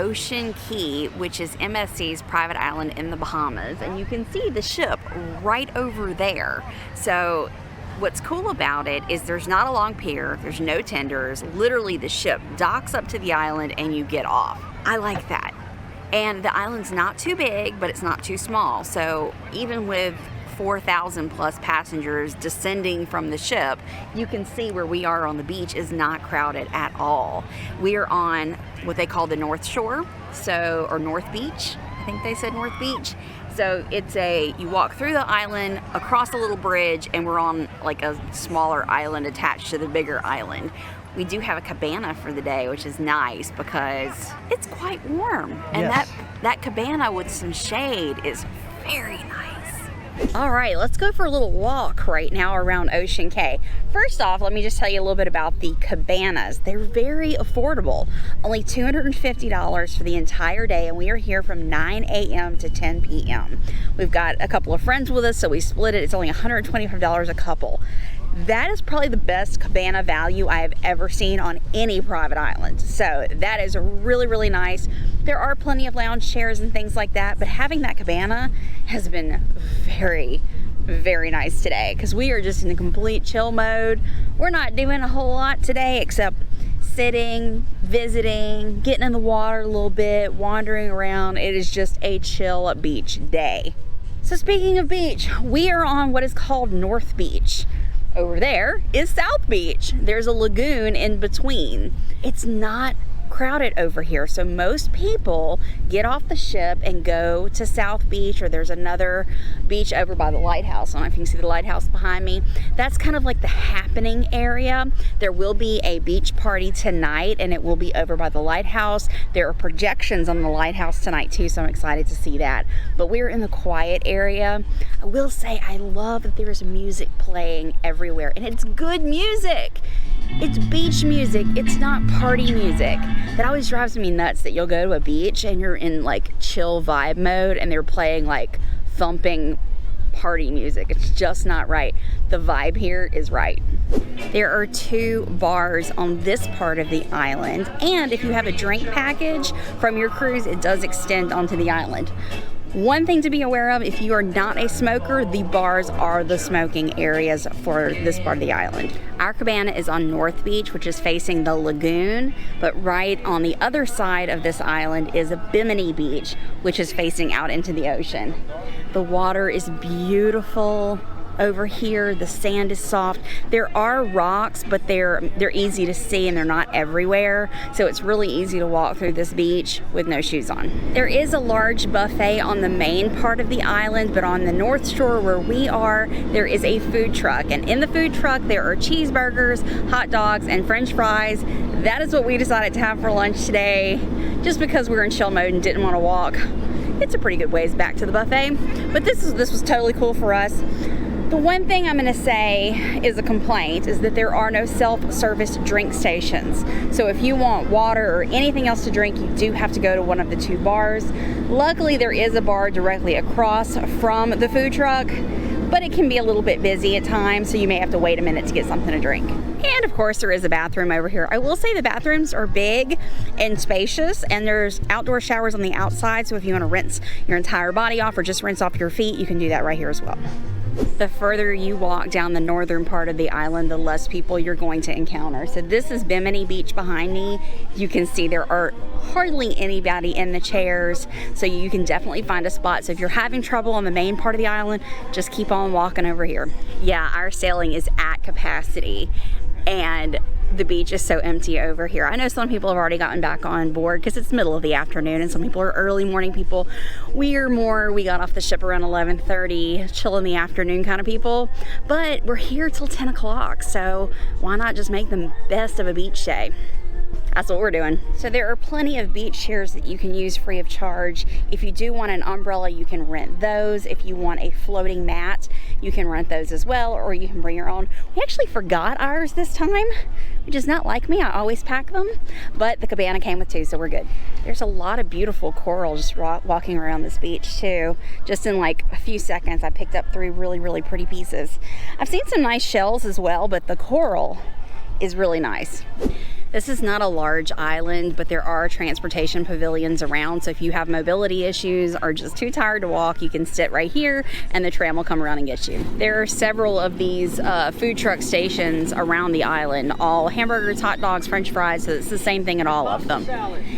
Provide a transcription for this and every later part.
Ocean Key, which is MSC's private island in the Bahamas, and you can see the ship right over there. So what's cool about it is there's not a long pier, there's no tenders, literally the ship docks up to the island and you get off. I like that. And the island's not too big, but it's not too small. So even with 4,000 plus passengers descending from the ship, you can see where we are on the beach is not crowded at all. We are on what they call the North Shore, or North Beach. I think they said North Beach. So you walk through the island, across a little bridge, and we're on like a smaller island attached to the bigger island. We do have a cabana for the day, which is nice because it's quite warm. And yes, that cabana with some shade is very nice. All right, let's go for a little walk right now around Ocean Cay. First off, let me just tell you a little bit about the cabanas. They're very affordable, only $250 for the entire day, and we are here from 9 a.m. to 10 p.m. We've got a couple of friends with us, so we split it. It's only $125 a couple. That is probably the best cabana value I have ever seen on any private island. So that is really, really nice. There are plenty of lounge chairs and things like that, but having that cabana has been very, very nice today because we are just in a complete chill mode. We're not doing a whole lot today except sitting, visiting, getting in the water a little bit, wandering around. It is just a chill beach day. So speaking of beach, we are on what is called North Beach. Over there is South Beach. There's a lagoon in between. It's not crowded over here, so most people get off the ship and go to South Beach, or there's another beach over by the lighthouse. I don't know if you can see the lighthouse behind me. That's kind of like the happening area. There will be a beach party tonight, and it will be over by the lighthouse. There are projections on the lighthouse tonight too, so I'm excited to see that. But we're in the quiet area. I will say I love that there is music playing everywhere, and it's good music. It's beach music. It's not party music. That always drives me nuts that you'll go to a beach and you're in like chill vibe mode and they're playing like thumping party music. It's just not right. The vibe here is right. There are 2 bars on this part of the island, and if you have a drink package from your cruise, it does extend onto the island. One thing to be aware of, if you are not a smoker, the bars are the smoking areas for this part of the island. Our cabana is on North Beach, which is facing the lagoon, but right on the other side of this island is Bimini Beach, which is facing out into the ocean. The water is beautiful. Over here, the sand is soft. There are rocks, but they're easy to see and they're not everywhere. So it's really easy to walk through this beach with no shoes on. There is a large buffet on the main part of the island, but on the North Shore where we are, there is a food truck. And in the food truck, there are cheeseburgers, hot dogs, and French fries. That is what we decided to have for lunch today, just because we were in chill mode and didn't want to walk. It's a pretty good ways back to the buffet, but this was totally cool for us. The one thing I'm going to say is a complaint is that there are no self-service drink stations. So if you want water or anything else to drink, you do have to go to one of the 2 bars. Luckily, there is a bar directly across from the food truck, but it can be a little bit busy at times, so you may have to wait a minute to get something to drink. And of course, there is a bathroom over here. I will say the bathrooms are big and spacious, and there's outdoor showers on the outside, so if you want to rinse your entire body off or just rinse off your feet, you can do that right here as well. The further you walk down the northern part of the island, the less people you're going to encounter. So this is Bimini Beach behind me. You can see there are hardly anybody in the chairs, so you can definitely find a spot. So if you're having trouble on the main part of the island, just keep on walking over here. Yeah, our sailing is at capacity, and the beach is so empty over here. I know some people have already gotten back on board because it's the middle of the afternoon, and some people are early morning people. We got off the ship around 11:30, chill in the afternoon kind of people, but we're here till 10 o'clock, so why not just make the best of a beach day? That's what we're doing. So there are plenty of beach chairs that you can use free of charge. If you do want an umbrella, you can rent those. If you want a floating mat, you can rent those as well, or you can bring your own. We actually forgot ours this time, which is not like me. I always pack them, but the cabana came with 2, so we're good. There's a lot of beautiful coral just walking around this beach too. Just in like a few seconds, I picked up 3 really, really pretty pieces. I've seen some nice shells as well, but the coral is really nice. This is not a large island, but there are transportation pavilions around. So if you have mobility issues or just too tired to walk, you can sit right here and the tram will come around and get you. There are several of these food truck stations around the island, all hamburgers, hot dogs, french fries. So it's the same thing at all of them.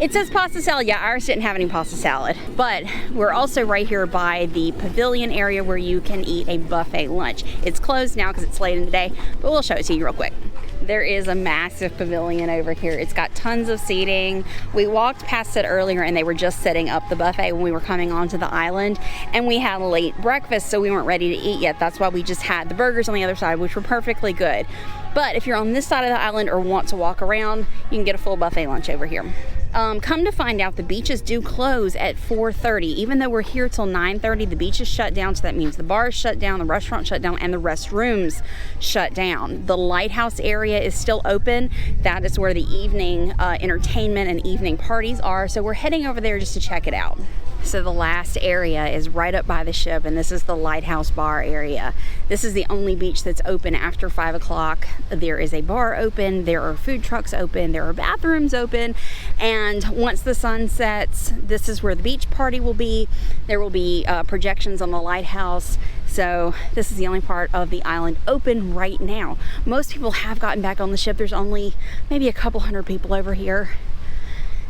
It says pasta salad. Yeah, ours didn't have any pasta salad. But we're also right here by the pavilion area where you can eat a buffet lunch. It's closed now because it's late in the day, but we'll show it to you real quick. There is a massive pavilion over here. It's got tons of seating. We walked past it earlier and they were just setting up the buffet when we were coming onto the island, and we had a late breakfast, so we weren't ready to eat yet. That's why we just had the burgers on the other side, which were perfectly good. But if you're on this side of the island or want to walk around, you can get a full buffet lunch over here. Come to find out, the beaches do close at 4:30. Even though we're here till 9:30, the beach is shut down. So that means the bars shut down, the restaurant shut down, and the restrooms shut down. The lighthouse area is still open. That is where the evening entertainment and evening parties are. So we're heading over there just to check it out. So the last area is right up by the ship, and this is the lighthouse bar area. This is the only beach that's open after 5 o'clock. There is a bar open, there are food trucks open, there are bathrooms open, and once the sun sets, this is where the beach party will be. There will be projections on the lighthouse. So this is the only part of the island open right now. Most people have gotten back on the ship. There's only maybe a couple hundred people over here.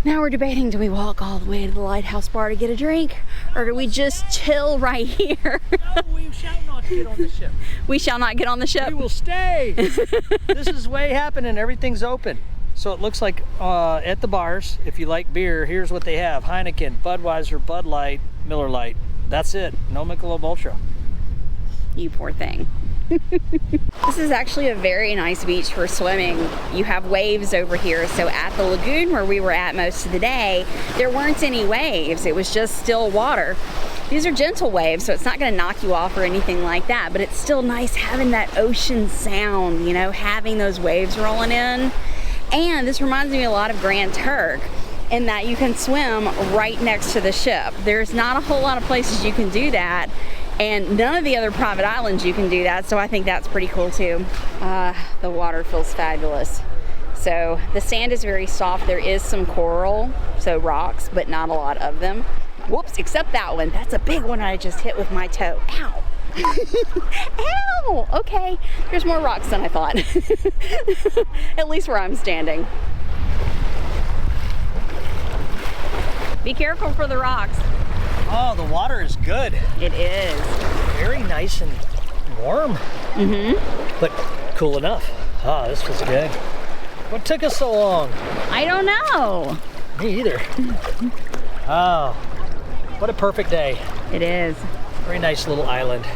Now we're debating, do we walk all the way to the lighthouse bar to get a drink, or do we just chill right here? No, we shall not get on the ship. We shall not get on the ship? We will stay. This is way happening. Everything's open. So it looks like at the bars, if you like beer, here's what they have. Heineken, Budweiser, Bud Light, Miller Lite. That's it. No Michelob Ultra. You poor thing. This is actually a very nice beach for swimming. You have waves over here. So at the lagoon where we were at most of the day, there weren't any waves. It was just still water. These are gentle waves, so it's not going to knock you off or anything like that, but it's still nice having that ocean sound, you know, having those waves rolling in. And this reminds me a lot of Grand Turk, in that you can swim right next to the ship. There's not a whole lot of places you can do that, and none of the other private islands you can do that, so I think that's pretty cool too. The water feels fabulous. So the sand is very soft. There is some coral, so rocks, but not a lot of them. Whoops, except that one. That's a big one I just hit with my toe. Ow. Ow! Okay, there's more rocks than I thought. At least where I'm standing. Be careful for the rocks. Oh, the water is good. It is. Very nice and warm. But cool enough. Ah, this was good. What took us so long? I don't know. Me either. Oh, what a perfect day. It is. Very nice little island.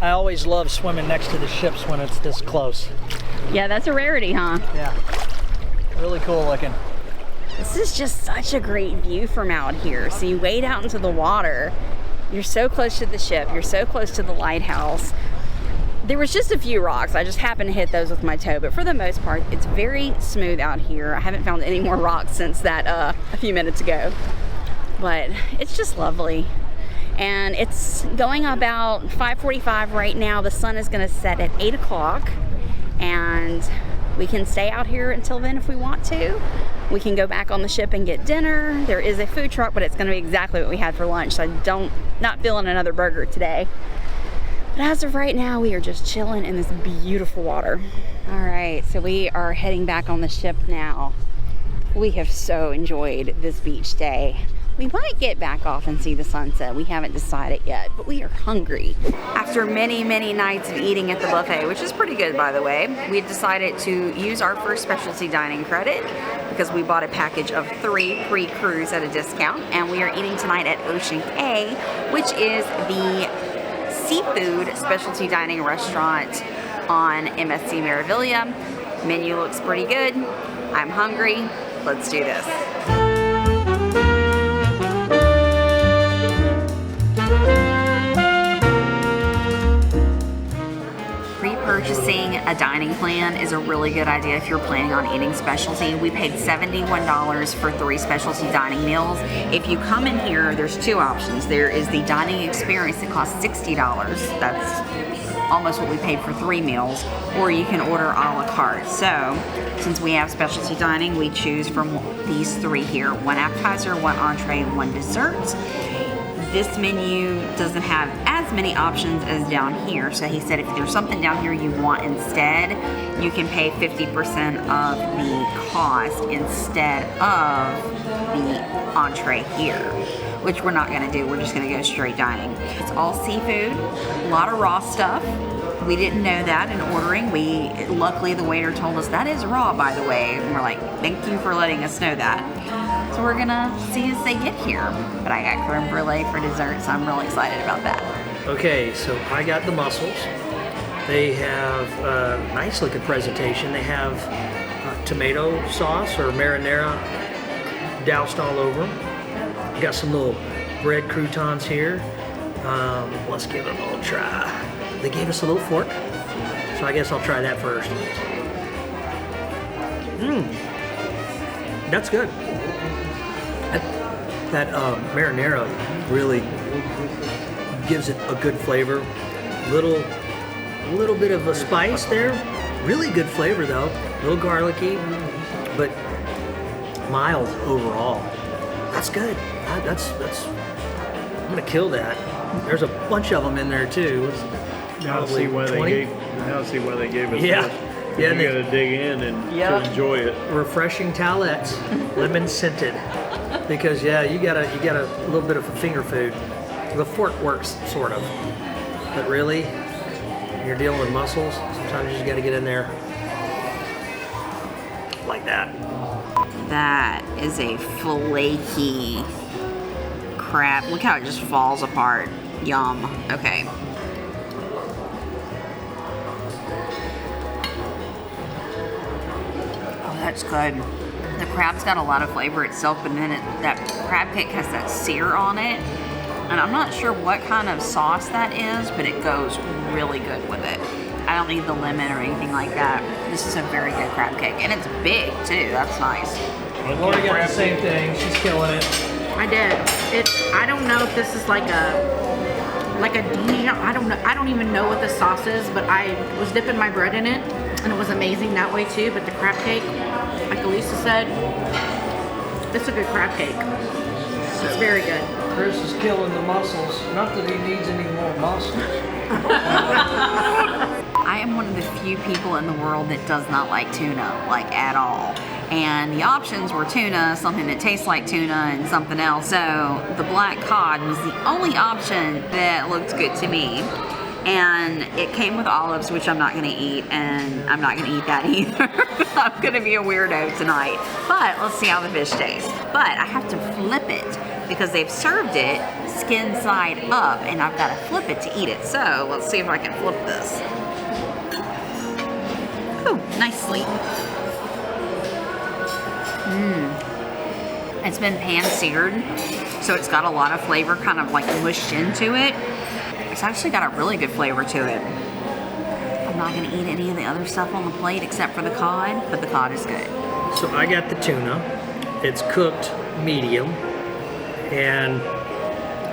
I always love swimming next to the ships when it's this close. Yeah, that's a rarity, huh? Yeah, really cool looking. This is just such a great view from out here. So you wade out into the water. You're so close to the ship. You're so close to the lighthouse. There was just a few rocks. I just happened to hit those with my toe. But for the most part, it's very smooth out here. I haven't found any more rocks since that a few minutes ago. But it's just lovely. And it's going about 5:45 right now. The sun is going to set at 8 o'clock. And we can stay out here until then if we want to. We can go back on the ship and get dinner. There is a food truck, but it's going to be exactly what we had for lunch. So not feeling another burger today. But as of right now, we are just chilling in this beautiful water. All right, so we are heading back on the ship now. We have so enjoyed this beach day. We might get back off and see the sunset. We haven't decided yet, but we are hungry. After many, many nights of eating at the buffet, which is pretty good, by the way, we decided to use our first specialty dining credit because we bought a package of 3 pre-cruise at a discount, and we are eating tonight at Ocean CAY, which is the seafood specialty dining restaurant on MSC Meraviglia. Menu looks pretty good. I'm hungry. Let's do this. purchasing a dining plan is a really good idea if you're planning on eating specialty. We paid $71 for 3 specialty dining meals. If you come in here, there's 2 options. There is the dining experience that costs $60. That's almost what we paid for 3 meals, or you can order a la carte. So since we have specialty dining, we choose from these 3 here: 1 appetizer, 1 entree, and 1 dessert. This menu doesn't have as many options as down here, so he said if there's something down here you want instead, you can pay 50% of the cost instead of the entree here, which we're not gonna do. We're just gonna go straight dining. It's all seafood, a lot of raw stuff. We didn't know that in ordering. Luckily the waiter told us that is raw, by the way. And we're like, thank you for letting us know that. So we're gonna see as they get here. But I got creme brulee for dessert, so I'm really excited about that. Okay, so I got the mussels. They have a nice looking presentation. They have tomato sauce or marinara doused all over them. Got some little bread croutons here. Let's give it a little try. They gave us a little fork, so I guess I'll try that first. That's good. That marinara really gives it a good flavor. Little bit of a spice there. Really good flavor though. A little garlicky, but mild overall. That's good. That's. I'm gonna kill that. There's a bunch of them in there too. Now I see why they gave us Yeah. this. Yeah, You gotta dig in and to enjoy it. Refreshing towelettes, lemon scented. Because you got a little bit of a finger food. The fork works sort of, but really, when you're dealing with mussels, sometimes you just got to get in there like that. That is a flaky crab. Look how it just falls apart. Yum. Okay. Oh, that's good. The crab's got a lot of flavor itself, but then that crab cake has that sear on it. And I'm not sure what kind of sauce that is, but it goes really good with it. I don't need the lemon or anything like that. This is a very good crab cake. And it's big too, that's nice. Lori got the same thing, she's killing it. I did. I don't know if this is like a Dijon. I don't know. I don't even know what the sauce is, but I was dipping my bread in it, and it was amazing that way too. But the crab cake, like Elisa said, it's a good crab cake. It's very good. Chris is killing the mussels. Not that he needs any more mussels. I am one of the few people in the world that does not like tuna, like at all. And the options were tuna, something that tastes like tuna, and something else. So the black cod was the only option that looked good to me. And it came with olives, which I'm not gonna eat, and I'm not gonna eat that either. I'm gonna be a weirdo tonight. But let's see how the fish tastes. But I have to flip it because they've served it skin side up, and I've gotta flip it to eat it. So let's see if I can flip this. Ooh, nicely. It's been pan-seared, so it's got a lot of flavor kind of like mushed into it. It's actually got a really good flavor to it. I'm not gonna eat any of the other stuff on the plate except for the cod, but the cod is good. So I got the tuna. It's cooked medium, and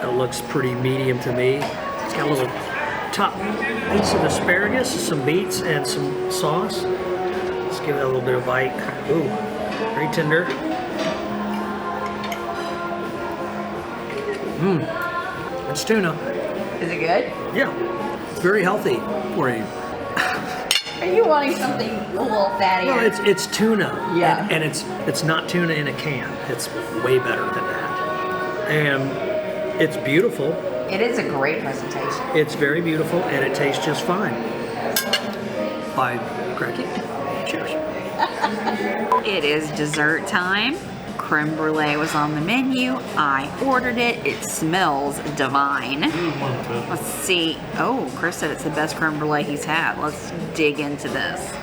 it looks pretty medium to me. It's got a little top piece of asparagus, some beets, and some sauce. Let's give it a little bit of bite. Ooh, very tender. It's tuna. Is it good? Yeah, it's very healthy for you. Are you wanting something a little fattier? Well, it's tuna. Yeah. And it's not tuna in a can. It's way better than that. And it's beautiful. It is a great presentation. It's very beautiful, and it tastes just fine. Bye, Cracky. Cheers. It is dessert time. Creme brulee was on the menu. I ordered it. It smells divine. Let's see. Oh, Chris said it's the best creme brulee he's had. Let's dig into this.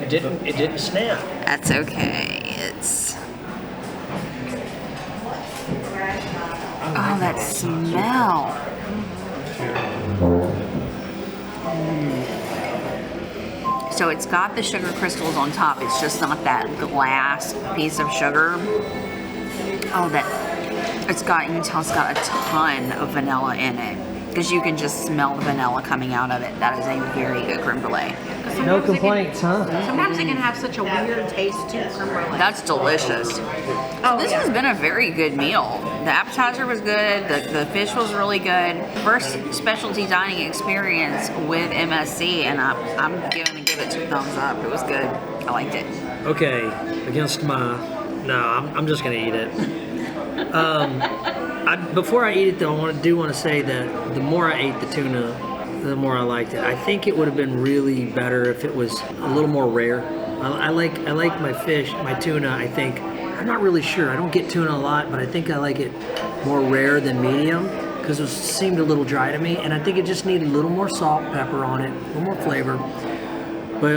It didn't snap. That's okay. It's... Oh, that smell. So it's got the sugar crystals on top. It's just not that glass piece of sugar. Oh, you can tell it's got a ton of vanilla in it, because you can just smell the vanilla coming out of it. That is a very good creme brulee. No complaints, huh? Sometimes it can have such a weird taste too. That's delicious. Oh, This has been a very good meal. The appetizer was good. The fish was really good. First specialty dining experience with MSC, and I'm going to give it 2 thumbs up. It was good. I liked it. Okay, I'm just gonna eat it. Before I eat it though, I want to say that the more I ate the tuna, the more I liked it. I think it would have been really better if it was a little more rare. I like my fish, my tuna. I think, I'm not really sure. I don't get tuna a lot, but I think I like it more rare than medium, because it seemed a little dry to me, and I think it just needed a little more salt, pepper on it, a little more flavor. But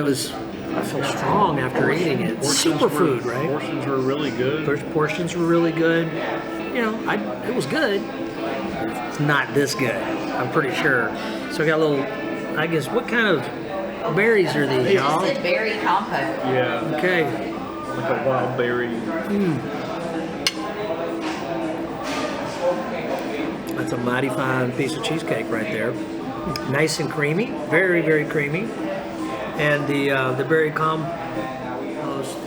I feel strong after eating it. Superfood, right? Portions were really good. First portions were really good. You know, it was good. It's not this good, I'm pretty sure. So I got a little, I guess, what kind of berries are these, y'all? It's a berry compote. Yeah. Okay. Like a wild berry. That's a mighty fine piece of cheesecake right there. Nice and creamy, very, very creamy. And the berry compost,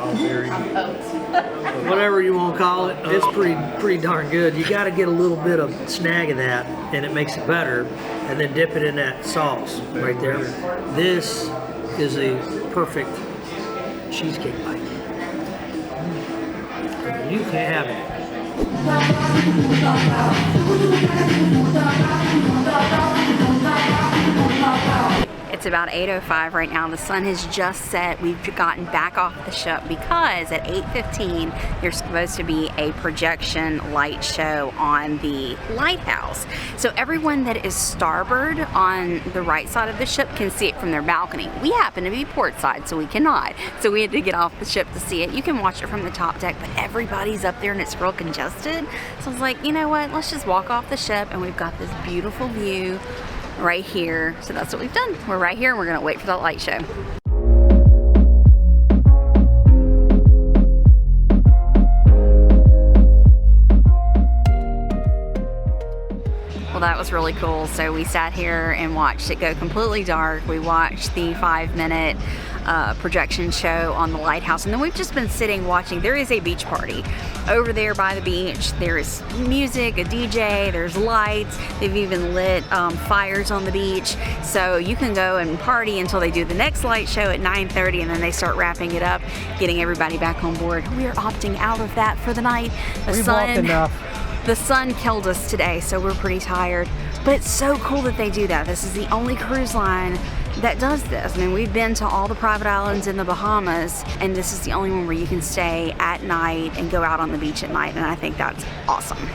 Wild berry. whatever you want to call it, it's pretty darn good. You got to get a little bit of snag of that, and it makes it better. And then dip it in that sauce right there. This is a perfect cheesecake bite. You can't have it. It's about 8:05 right now. The sun has just set. We've gotten back off the ship because at 8:15 there's supposed to be a projection light show on the lighthouse. So everyone that is starboard on the right side of the ship can see it from their balcony. We happen to be port side, so we cannot. So we had to get off the ship to see it. You can watch it from the top deck, but everybody's up there and it's real congested. So I was like, you know what? Let's just walk off the ship, and we've got this beautiful view right here. So that's what we've done. We're right here and we're gonna wait for that light show. Well, that was really cool. So we sat here and watched it go completely dark. We watched the 5-minute projection show on the lighthouse, and then we've just been sitting watching. There is a beach party over there by the beach. There is music, a DJ, there's lights. They've even lit fires on the beach, so you can go and party until they do the next light show at 9:30, and then they start wrapping it up, getting everybody back on board. We are opting out of that for the night. We've walked enough. The sun killed us today, so we're pretty tired. But it's so cool that they do that. This is the only cruise line that does this. I mean, we've been to all the private islands in the Bahamas, and this is the only one where you can stay at night and go out on the beach at night, and I think that's awesome.